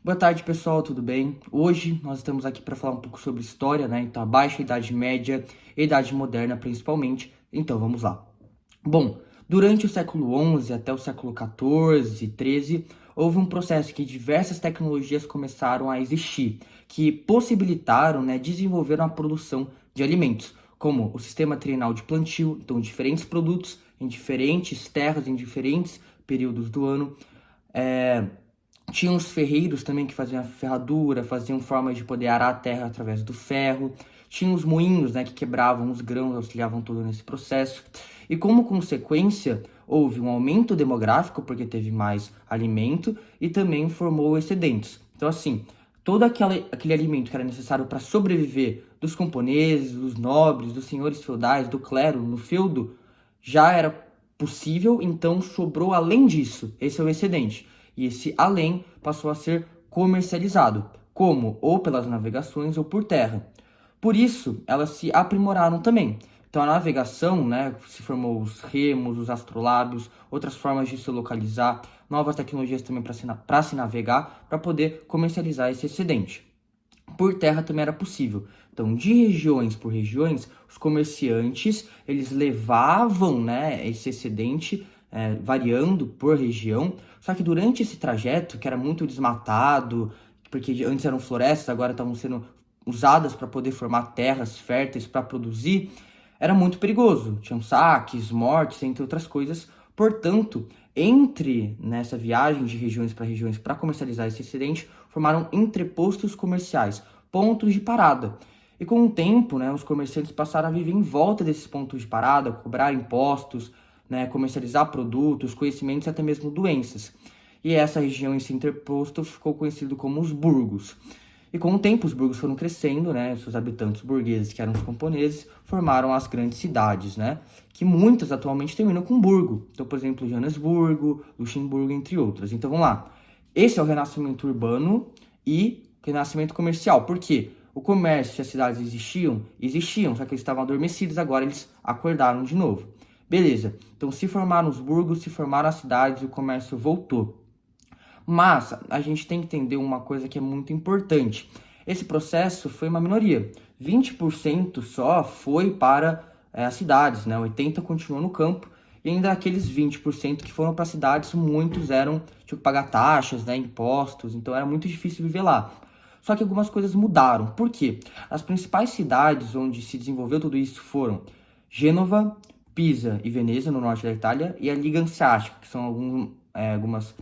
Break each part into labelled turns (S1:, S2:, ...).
S1: Boa tarde, pessoal, tudo bem? Hoje nós estamos aqui para falar um pouco sobre história, né? Então, a Baixa Idade Média e Idade Moderna, principalmente. Então, vamos lá. Bom, durante o século XI até o século XIV e XIII, houve um processo que diversas tecnologias começaram a existir, que possibilitaram, né, desenvolver a produção de alimentos, como o sistema trienal de plantio, então diferentes produtos em diferentes terras, em diferentes períodos do ano. É, Tinha os ferreiros também que faziam a ferradura, faziam formas de poder arar a terra através do ferro. Tinha os moinhos, né, que quebravam os grãos, auxiliavam todo nesse processo. E como consequência, houve um aumento demográfico, porque teve mais alimento, e também formou excedentes. Então, assim, todo aquele alimento que era necessário para sobreviver dos camponeses, dos nobres, dos senhores feudais, do clero no feudo, já era possível, então sobrou além disso. Esse é o excedente. E esse além passou a ser comercializado, como ou pelas navegações ou por terra. Por isso, elas se aprimoraram também. Então, a navegação, né, se formou os remos, os astrolábios, outras formas de se localizar, novas tecnologias também para se navegar, para poder comercializar esse excedente. Por terra também era possível. Então, de regiões por regiões, os comerciantes eles levavam, né, esse excedente variando por região. Só que durante esse trajeto, que era muito desmatado, porque antes eram florestas, agora estavam sendo usadas para poder formar terras férteis para produzir, era muito perigoso. Tinham saques, mortes, entre outras coisas. Portanto, entre nessa viagem de regiões para comercializar esse excedente, formaram entrepostos comerciais, pontos de parada. E com o tempo, né, os comerciantes passaram a viver em volta desses pontos de parada, cobrar impostos, né, comercializar produtos, conhecimentos e até mesmo doenças. E essa região, esse interposto, ficou conhecido como os burgos. E com o tempo, os burgos foram crescendo, né? Seus habitantes burgueses, que eram os camponeses, formaram as grandes cidades, né? Que muitas atualmente terminam com burgo. Então, por exemplo, Joanesburgo, Luxemburgo, entre outras. Então, vamos lá. Esse é o renascimento urbano e renascimento comercial. Por quê? O comércio e as cidades existiam? Existiam, só que eles estavam adormecidos, agora eles acordaram de novo. Beleza. Então, se formaram os burgos, se formaram as cidades e o comércio voltou. Mas a gente tem que entender uma coisa que é muito importante. Esse processo foi uma minoria. 20% só foi para as cidades, né? 80% continuou no campo. E ainda aqueles 20% que foram para as cidades, muitos tinham que pagar taxas, né, impostos, então era muito difícil viver lá. Só que algumas coisas mudaram. Por quê? As principais cidades onde se desenvolveu tudo isso foram Gênova, Pisa e Veneza, no norte da Itália, e a Liga Hanseática, que são algumas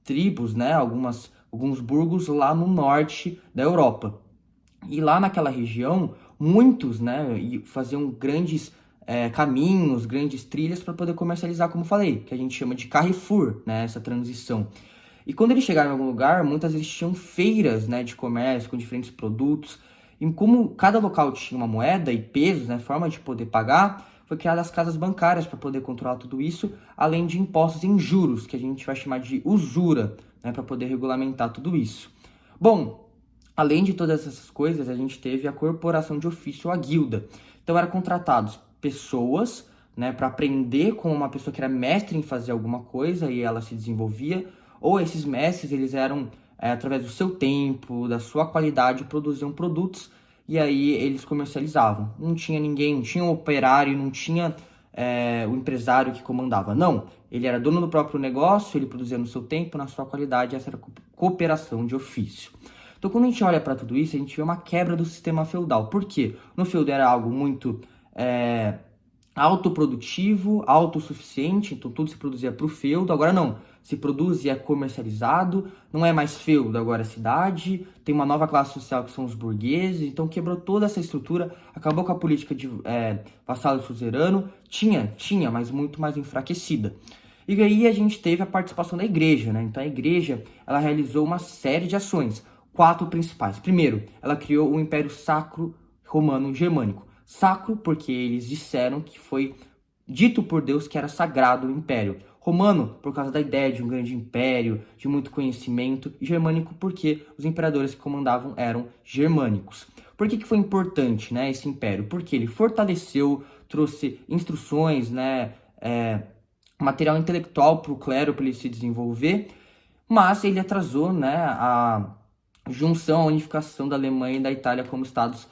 S1: tribos, né, alguns burgos lá no norte da Europa. E lá naquela região, muitos, né, faziam grandes caminhos, grandes trilhas para poder comercializar, como falei, que a gente chama de Carrefour, né, essa transição. E quando eles chegaram em algum lugar, muitas vezes tinham feiras, né, de comércio com diferentes produtos. E como cada local tinha uma moeda e pesos, né, forma de poder pagar, foi criadas as casas bancárias para poder controlar tudo isso, além de impostos em juros, que a gente vai chamar de usura, né, para poder regulamentar tudo isso. Bom, além de todas essas coisas, a gente teve a corporação de ofício, a guilda. Então, eram contratados pessoas, né, para aprender com uma pessoa que era mestre em fazer alguma coisa e ela se desenvolvia, ou esses mestres, eles eram, através do seu tempo, da sua qualidade, produziam produtos e aí eles comercializavam. Não tinha ninguém, não tinha um operário, não tinha o empresário que comandava. Não, ele era dono do próprio negócio, ele produzia no seu tempo, na sua qualidade, essa era a cooperação de ofício. Então, quando a gente olha para tudo isso, a gente vê uma quebra do sistema feudal. Por quê? No feudo era algo muito autoprodutivo, autossuficiente, então tudo se produzia para o feudo. Agora não, se produz e é comercializado, não é mais feudo, agora é cidade, tem uma nova classe social que são os burgueses, então quebrou toda essa estrutura, acabou com a política de vassalo e suzerano, tinha, mas muito mais enfraquecida. E aí a gente teve a participação da igreja, né? Então a igreja, ela realizou uma série de ações, 4 principais. Primeiro, ela criou o Império Sacro Romano Germânico. Sacro porque eles disseram que foi dito por Deus que era sagrado o império. Romano, por causa da ideia de um grande império, de muito conhecimento. E germânico porque os imperadores que comandavam eram germânicos. Por que foi importante, né, esse império? Porque ele fortaleceu, trouxe instruções, né, material intelectual para o clero, para ele se desenvolver, mas ele atrasou, né, junção, a unificação da Alemanha e da Itália como estados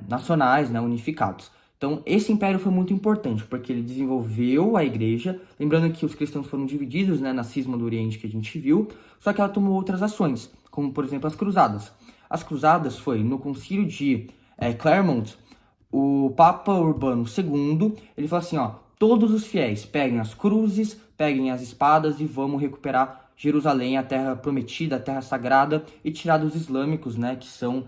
S1: nacionais, né, unificados. Então, esse império foi muito importante, porque ele desenvolveu a igreja, lembrando que os cristãos foram divididos, né, na cisma do Oriente que a gente viu, só que ela tomou outras ações, como, por exemplo, as cruzadas. As cruzadas foi no concílio de Clermont, o Papa Urbano II, ele falou assim, ó, todos os fiéis peguem as cruzes, peguem as espadas e vamos recuperar Jerusalém, a terra prometida, a terra sagrada, e tirar dos islâmicos, né, que são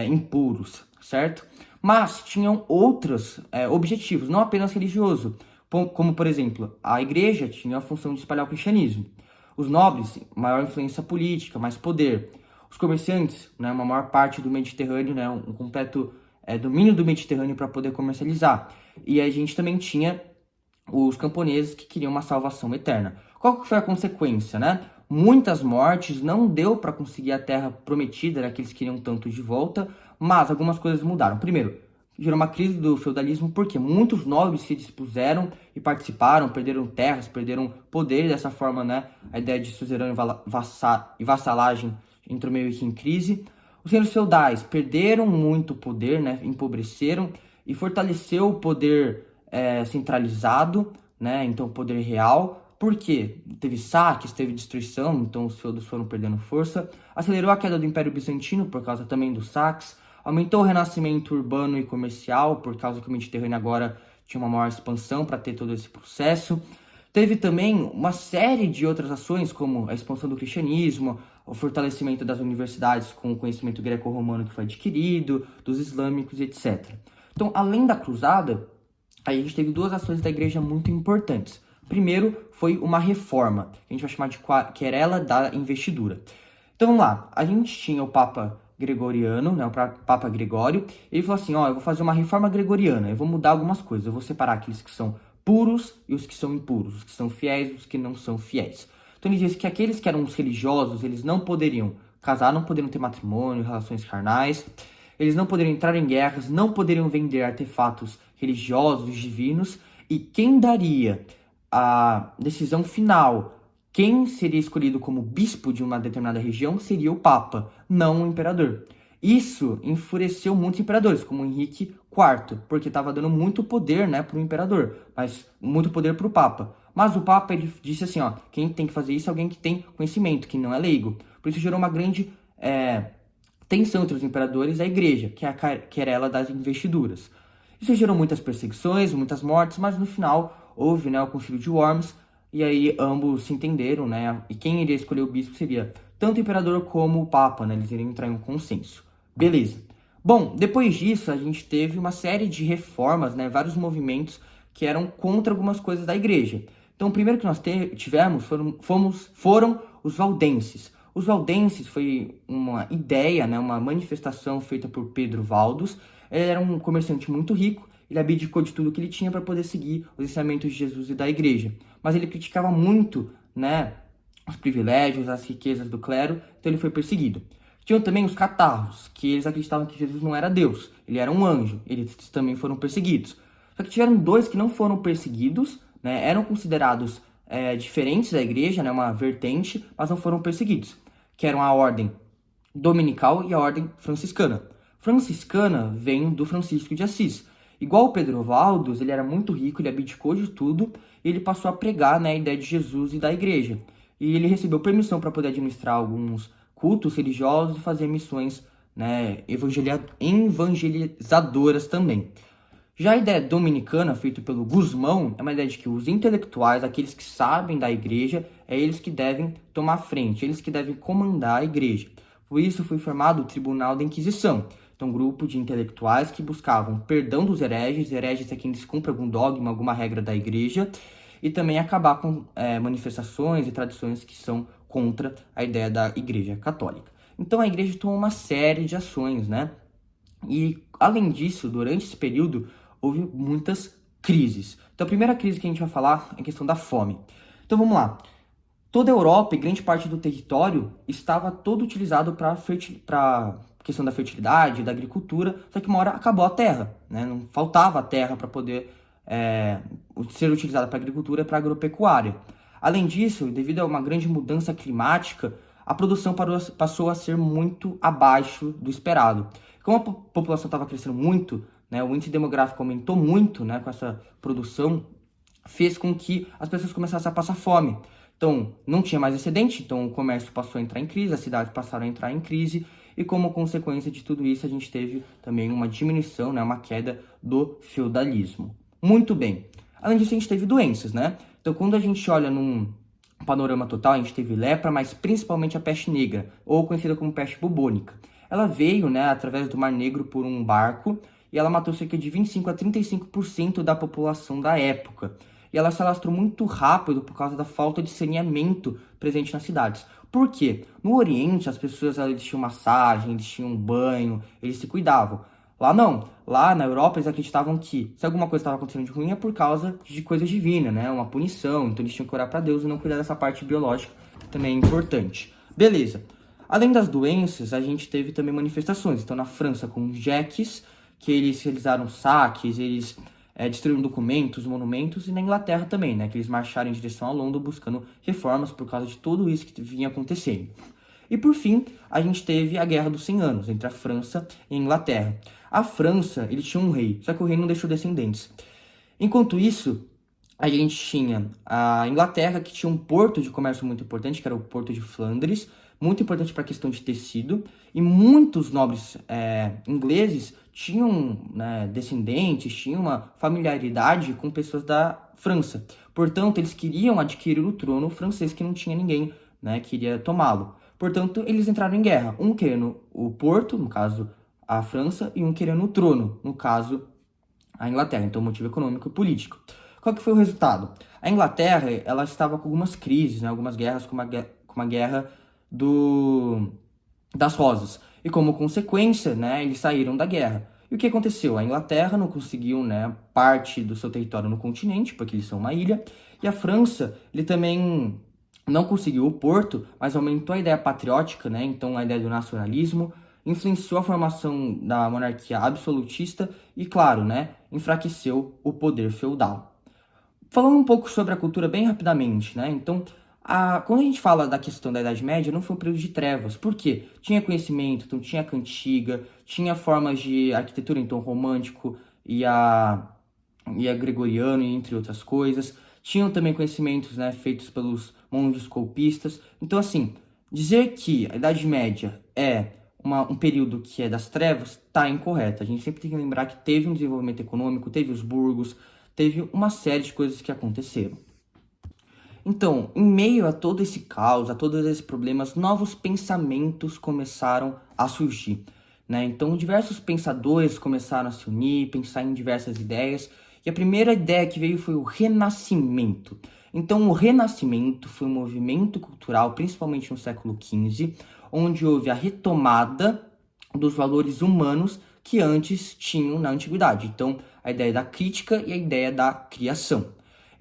S1: impuros, certo? Mas tinham outros objetivos, não apenas religioso, como, por exemplo, a igreja tinha a função de espalhar o cristianismo. Os nobres, maior influência política, mais poder. Os comerciantes, né, uma maior parte do Mediterrâneo, né, um completo domínio do Mediterrâneo para poder comercializar. E a gente também tinha os camponeses que queriam uma salvação eterna. Qual que foi a consequência, né? Muitas mortes, não deu para conseguir a terra prometida, né, que eles queriam tanto de volta, mas algumas coisas mudaram. Primeiro, gerou uma crise do feudalismo porque muitos nobres se dispuseram e participaram, perderam terras, perderam poder, e dessa forma, né, a ideia de suzerão e vassalagem entrou meio que em crise. Os reinos feudais perderam muito poder, né, empobreceram, e fortaleceu o poder centralizado, né, então o poder real. Por quê? Teve saques, teve destruição, então os feudos foram perdendo força. Acelerou a queda do Império Bizantino por causa também dos saques. Aumentou o renascimento urbano e comercial, por causa que o Mediterrâneo agora tinha uma maior expansão para ter todo esse processo. Teve também uma série de outras ações, como a expansão do cristianismo, o fortalecimento das universidades com o conhecimento greco-romano que foi adquirido, dos islâmicos, etc. Então, além da cruzada, a gente teve duas ações da igreja muito importantes. Primeiro foi uma reforma, que a gente vai chamar de querela da investidura. Então vamos lá, a gente tinha o Papa Gregoriano, né, o Papa Gregório, ele falou assim, ó, eu vou fazer uma reforma gregoriana, eu vou mudar algumas coisas, eu vou separar aqueles que são puros e os que são impuros, os que são fiéis e os que não são fiéis. Então ele disse que aqueles que eram os religiosos, eles não poderiam casar, não poderiam ter matrimônio, relações carnais, eles não poderiam entrar em guerras, não poderiam vender artefatos religiosos, divinos, e quem daria a decisão final, quem seria escolhido como bispo de uma determinada região, seria o Papa, não o imperador. Isso enfureceu muitos imperadores, como Henrique IV, porque estava dando muito poder, né, para o imperador, mas muito poder para o Papa. Mas o Papa ele disse assim, ó, quem tem que fazer isso é alguém que tem conhecimento, que não é leigo. Por isso gerou uma grande tensão entre os imperadores e a igreja, que era ela das investiduras. Isso gerou muitas perseguições, muitas mortes, mas no final houve, né, o Concílio de Worms, e aí ambos se entenderam, né, e quem iria escolher o bispo seria tanto o imperador como o papa, né, eles iriam entrar em um consenso. Beleza. Bom, depois disso a gente teve uma série de reformas, né, vários movimentos que eram contra algumas coisas da igreja. Então o primeiro que nós tivemos foram os valdenses. Os valdenses foi uma ideia, né, uma manifestação feita por Pedro Valdos. Ele era um comerciante muito rico, ele abdicou de tudo que ele tinha para poder seguir os ensinamentos de Jesus e da igreja. Mas ele criticava muito, né, os privilégios, as riquezas do clero, então ele foi perseguido. Tinham também os catarros, que eles acreditavam que Jesus não era Deus, ele era um anjo, eles também foram perseguidos. Só que tiveram dois que não foram perseguidos, né, eram considerados diferentes da igreja, né, uma vertente, mas não foram perseguidos, que eram a ordem dominical e a ordem franciscana. Franciscana vem do Francisco de Assis. Igual o Pedro Valdos, ele era muito rico, ele abdicou de tudo e ele passou a pregar, né, a ideia de Jesus e da igreja. E ele recebeu permissão para poder administrar alguns cultos religiosos e fazer missões, né, evangelizadoras também. Já a ideia dominicana, feita pelo Guzmão, é uma ideia de que os intelectuais, aqueles que sabem da igreja, é eles que devem tomar frente, eles que devem comandar a igreja. Por isso foi formado o Tribunal da Inquisição. Então, um grupo de intelectuais que buscavam perdão dos hereges é quem descumpre algum dogma, alguma regra da igreja, e também acabar com manifestações e tradições que são contra a ideia da igreja católica. Então, a igreja tomou uma série de ações, né? E, além disso, durante esse período, houve muitas crises. Então, a primeira crise que a gente vai falar é a questão da fome. Então, vamos lá. Toda a Europa e grande parte do território estava todo utilizado para a questão da fertilidade, da agricultura, só que uma hora acabou a terra, né? Não faltava a terra para poder ser utilizada para agricultura e para agropecuária. Além disso, devido a uma grande mudança climática, a produção passou a ser muito abaixo do esperado. Como a população estava crescendo muito, né, o índice demográfico aumentou muito, né, com essa produção, fez com que as pessoas começassem a passar fome. Então, não tinha mais excedente, então o comércio passou a entrar em crise, as cidades passaram a entrar em crise, e como consequência de tudo isso, a gente teve também uma diminuição, né, uma queda do feudalismo. Muito bem. Além disso, a gente teve doenças, né? Então, quando a gente olha num panorama total, a gente teve lepra, mas principalmente a peste negra, ou conhecida como peste bubônica. Ela veio, né, através do Mar Negro por um barco, e ela matou cerca de 25 a 35% da população da época. E ela se alastrou muito rápido por causa da falta de saneamento presente nas cidades. Por quê? No Oriente, as pessoas eles tinham massagem, eles tinham banho, eles se cuidavam. Lá não. Lá na Europa, eles acreditavam que se alguma coisa estava acontecendo de ruim é por causa de coisa divina, né? Uma punição. Então eles tinham que orar para Deus e não cuidar dessa parte biológica, que também é importante. Beleza. Além das doenças, a gente teve também manifestações. Então, na França, com os jeques, que eles realizaram saques, eles destruíram documentos, monumentos, e na Inglaterra também, né? Que eles marcharam em direção a Londres buscando reformas por causa de tudo isso que vinha acontecendo. E por fim, a gente teve a Guerra dos 100 Anos, entre a França e a Inglaterra. A França, ele tinha um rei, só que o rei não deixou descendentes. Enquanto isso, a gente tinha a Inglaterra, que tinha um porto de comércio muito importante, que era o Porto de Flandres, muito importante para a questão de tecido, e muitos nobres ingleses tinham, né, descendentes, tinham uma familiaridade com pessoas da França. Portanto, eles queriam adquirir o trono francês, que não tinha ninguém, né, queria tomá-lo. Portanto, eles entraram em guerra, um querendo o porto, no caso a França, e um querendo o trono, no caso a Inglaterra. Então, motivo econômico e político. Qual que foi o resultado? A Inglaterra, ela estava com algumas crises, né, algumas guerras, como a guerra das Rosas. E como consequência, né, eles saíram da guerra. E o que aconteceu? A Inglaterra não conseguiu, né, parte do seu território no continente, porque eles são uma ilha, e a França, ele também não conseguiu o porto, mas aumentou a ideia patriótica, né, então a ideia do nacionalismo, influenciou a formação da monarquia absolutista e, claro, né, enfraqueceu o poder feudal. Falando um pouco sobre a cultura bem rapidamente, né, então quando a gente fala da questão da Idade Média, não foi um período de trevas. Por quê? Tinha conhecimento, então tinha cantiga, tinha formas de arquitetura, então romântico e a gregoriano, entre outras coisas. Tinham também conhecimentos, né, feitos pelos monges copistas. Então, assim, dizer que a Idade Média é um período que é das trevas, tá incorreto. A gente sempre tem que lembrar que teve um desenvolvimento econômico, teve os burgos, teve uma série de coisas que aconteceram. Então, em meio a todo esse caos, a todos esses problemas, novos pensamentos começaram a surgir, né? Então, diversos pensadores começaram a se unir, pensar em diversas ideias, e a primeira ideia que veio foi o Renascimento. Então, o Renascimento foi um movimento cultural, principalmente no século XV, onde houve a retomada dos valores humanos que antes tinham na antiguidade. Então, a ideia da crítica e a ideia da criação.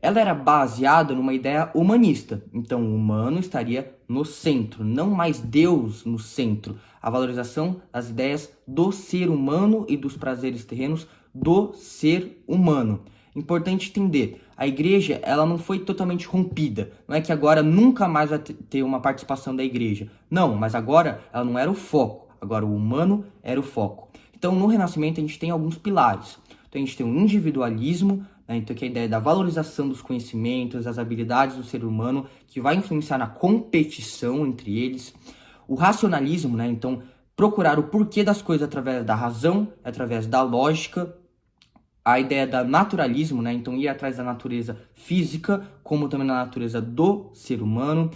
S1: Ela era baseada numa ideia humanista. Então, o humano estaria no centro, não mais Deus no centro. A valorização das ideias do ser humano e dos prazeres terrenos do ser humano. Importante entender, a igreja ela não foi totalmente rompida. Não é que agora nunca mais vai ter uma participação da igreja. Não, mas agora ela não era o foco. Agora o humano era o foco. Então, no Renascimento, a gente tem alguns pilares. Então, a gente tem o individualismo, né? Então, que é a ideia da valorização dos conhecimentos, das habilidades do ser humano, que vai influenciar na competição entre eles. O racionalismo, né? Então, procurar o porquê das coisas através da razão, através da lógica. A ideia da naturalismo, né? Então, ir atrás da natureza física, como também da natureza do ser humano.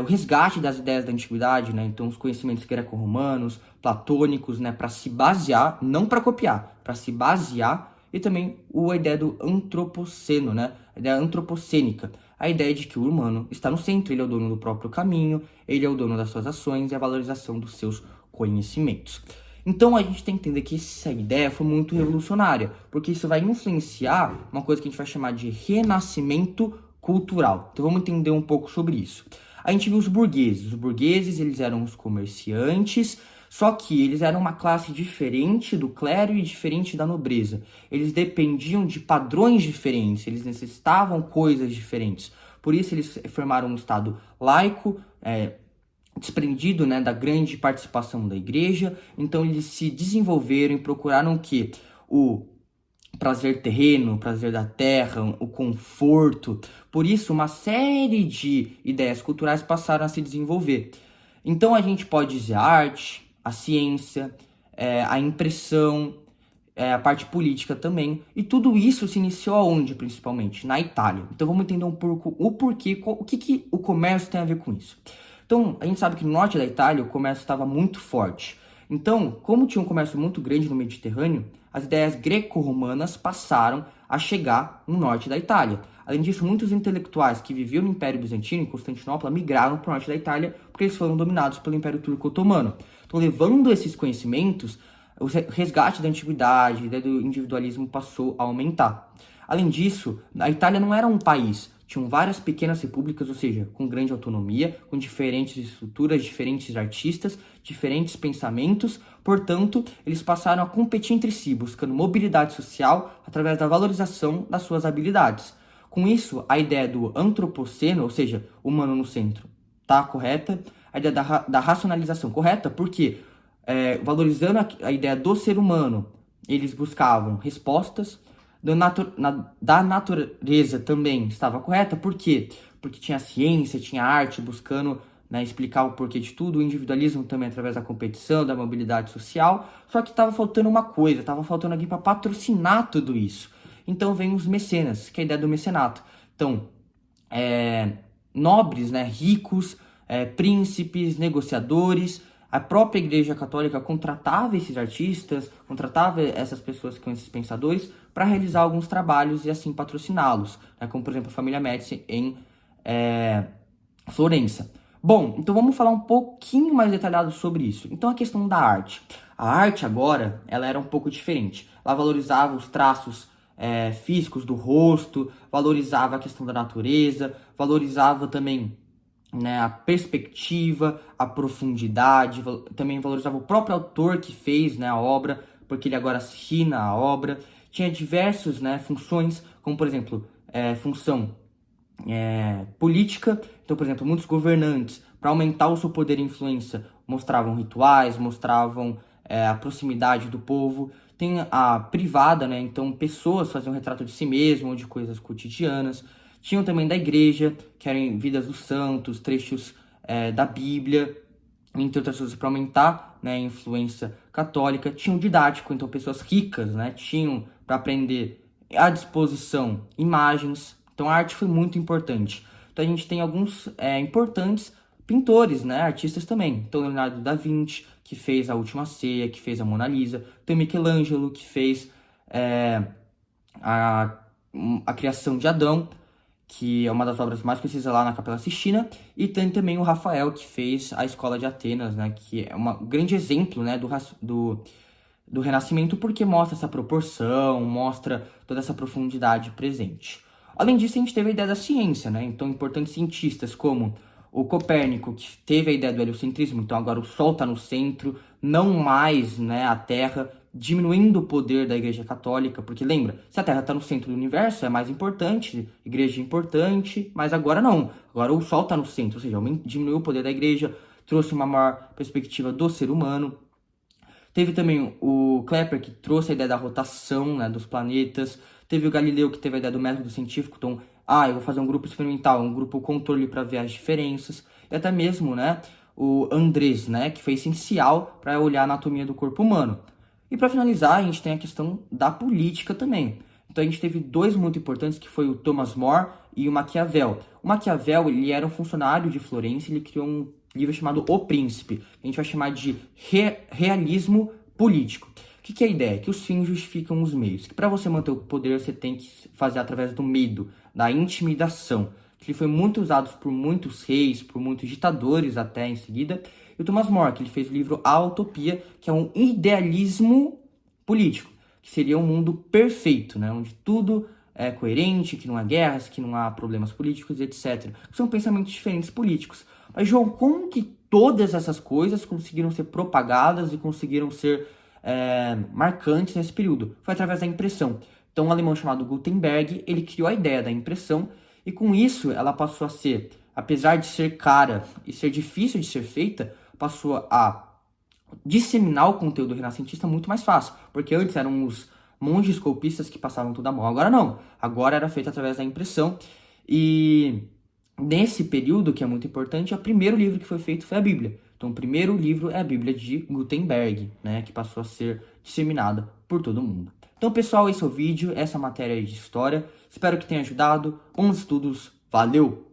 S1: O resgate das ideias da antiguidade, né? Então, os conhecimentos greco-romanos, platônicos, né? Para se basear, não para copiar, para se basear. E também a ideia do antropoceno, né? A ideia antropocênica. A ideia de que o humano está no centro, ele é o dono do próprio caminho, ele é o dono das suas ações e a valorização dos seus conhecimentos. Então, a gente tem que entender que essa ideia foi muito revolucionária, porque isso vai influenciar uma coisa que a gente vai chamar de renascimento cultural. Então, vamos entender um pouco sobre isso. A gente viu os burgueses. Os burgueses, eles eram os comerciantes, só que eles eram uma classe diferente do clero e diferente da nobreza. Eles dependiam de padrões diferentes, eles necessitavam coisas diferentes. Por isso, eles formaram um estado laico, desprendido, né, da grande participação da igreja, então eles se desenvolveram e procuraram o quê? O prazer terreno, o prazer da terra, o conforto. Por isso, uma série de ideias culturais passaram a se desenvolver. Então, a gente pode dizer a arte, a ciência, a impressão, a parte política também. E tudo isso se iniciou aonde, principalmente? Na Itália. Então, vamos entender um pouco o porquê, o que o comércio tem a ver com isso. Então, a gente sabe que no norte da Itália o comércio estava muito forte. Então, como tinha um comércio muito grande no Mediterrâneo, as ideias greco-romanas passaram a chegar no norte da Itália. Além disso, muitos intelectuais que viviam no Império Bizantino, em Constantinopla, migraram para o norte da Itália porque eles foram dominados pelo Império Turco-Otomano. Então, levando esses conhecimentos, o resgate da antiguidade, a ideia do individualismo passou a aumentar. Além disso, a Itália não era um país, tinham várias pequenas repúblicas, ou seja, com grande autonomia, com diferentes estruturas, diferentes artistas, diferentes pensamentos. Portanto, eles passaram a competir entre si, buscando mobilidade social através da valorização das suas habilidades. Com isso, a ideia do antropoceno, ou seja, humano no centro, está correta. A ideia da racionalização, correta, porque valorizando a ideia do ser humano, eles buscavam respostas. Da natureza também estava correta, por quê? Porque tinha ciência, tinha arte, buscando, né, explicar o porquê de tudo, o individualismo também através da competição, da mobilidade social, só que estava faltando uma coisa, estava faltando alguém para patrocinar tudo isso. Então vem os mecenas, que é a ideia do mecenato. Então, nobres, né, ricos, príncipes, negociadores, a própria Igreja Católica contratava esses artistas, contratava essas pessoas com esses pensadores para realizar alguns trabalhos e assim patrociná-los, né, como por exemplo a família Médici em Florença. Bom, então vamos falar um pouquinho mais detalhado sobre isso. Então a questão da arte. A arte agora, ela era um pouco diferente. Ela valorizava os traços físicos do rosto, valorizava a questão da natureza, valorizava também, né, a perspectiva, a profundidade, também valorizava o próprio autor que fez, né, a obra, porque ele agora assina a obra. Tinha diversas, né, funções, como por exemplo, função política. Então, por exemplo, muitos governantes, para aumentar o seu poder e influência, mostravam rituais, mostravam a proximidade do povo. Tem a privada, né? Então, pessoas faziam retrato de si mesmo ou de coisas cotidianas. Tinham também da igreja, que eram vidas dos santos, trechos da Bíblia, entre outras coisas, para aumentar, né, a influência católica. Tinha o didático, então pessoas ricas, né, tinham para aprender à disposição imagens. Então a arte foi muito importante. Então a gente tem alguns importantes pintores, né, artistas também. Então Leonardo da Vinci, que fez a Última Ceia, que fez a Mona Lisa. Tem Michelangelo, que fez a, a criação de Adão, que é uma das obras mais conhecidas lá na Capela Sistina, e tem também o Rafael, que fez a Escola de Atenas, né, que é um grande exemplo, né, do Renascimento, porque mostra essa proporção, mostra toda essa profundidade presente. Além disso, a gente teve a ideia da ciência, né, então importantes cientistas como o Copérnico, que teve a ideia do heliocentrismo, então agora o Sol está no centro, não mais, né, a Terra, diminuindo o poder da Igreja Católica, porque lembra, se a Terra está no centro do universo, é mais importante, Igreja é importante, mas agora não, agora o Sol está no centro, ou seja, diminuiu o poder da Igreja, trouxe uma maior perspectiva do ser humano. Teve também o Kepler, que trouxe a ideia da rotação, né, dos planetas. Teve o Galileu, que teve a ideia do método científico. Então, eu vou fazer um grupo experimental, um grupo controle para ver as diferenças. E até mesmo, né, o Andrés, né, que foi essencial para olhar a anatomia do corpo humano. E para finalizar, a gente tem a questão da política também. Então a gente teve dois muito importantes, que foi o Thomas More e o Maquiavel. O Maquiavel, ele era um funcionário de Florença, ele criou um livro chamado O Príncipe. A gente vai chamar de realismo político. O que é a ideia? Que os fins justificam os meios. Que para você manter o poder, você tem que fazer através do medo, da intimidação. Que ele foi muito usado por muitos reis, por muitos ditadores até em seguida. E o Thomas More, que ele fez o livro A Utopia, que é um idealismo político, que seria um mundo perfeito, né? Onde tudo é coerente, que não há guerras, que não há problemas políticos, etc. São pensamentos diferentes políticos. Mas, João, como que todas essas coisas conseguiram ser propagadas e conseguiram ser marcantes nesse período? Foi através da impressão. Então, um alemão chamado Gutenberg, ele criou a ideia da impressão e, com isso, ela passou a ser apesar de ser cara e ser difícil de ser feita, passou a disseminar o conteúdo renascentista muito mais fácil, porque antes eram os monges copistas que passavam tudo à mão, agora não, agora era feito através da impressão, e nesse período, que é muito importante, o primeiro livro que foi feito foi a Bíblia. Então, o primeiro livro é a Bíblia de Gutenberg, né, que passou a ser disseminada por todo mundo. Então, pessoal, esse é o vídeo, essa matéria de história. Espero que tenha ajudado. Bons estudos. Valeu!